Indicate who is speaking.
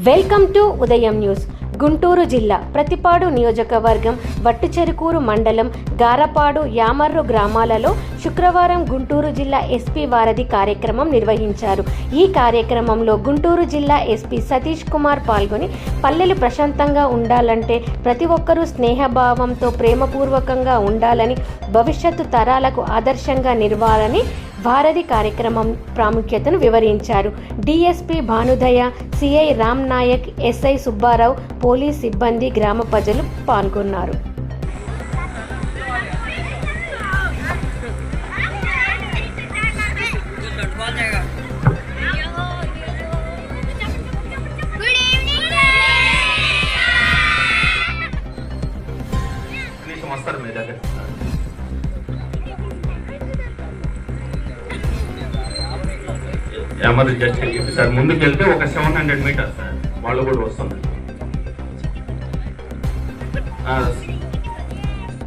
Speaker 1: Welcome to ఉదయం news. Guntur జిల్లా ప్రతిపాడు నియోజకవర్గం వట్టుచెరుకూరు మండలం గారపాడు యామర్రు గ్రామాలలో శుక్రవారం గుంటూరు జిల్లా ఎస్పీ వారధి కార్యక్రమం నిర్వహించారు. ఈ కార్యక్రమంలో గుంటూరు జిల్లా ఎస్పీ సతీష్ కుమార్ పాల్గొని పల్లెలు ప్రశాంతంగా ఉండాలంటే ప్రతి ఒక్కరూ స్నేహభావంతో ప్రేమపూర్వకంగా ఉండాలని, భవిష్యత్తు తరాలకు ఆదర్శంగా నిలవాలని వారధి కార్యక్రమం ప్రాముఖ్యతను వివరించారు. DSP Bhanudaya, CI Ram Nayak, SI Subbarao, police సిబ్బంది, గ్రామ ప్రజలు పాల్గొన్నారు.
Speaker 2: యామర్రు జస్ట్ సార్ ముందుకు వెళ్తే ఒక 700 మీటర్స్ వాళ్ళు కూడా వస్తుంది.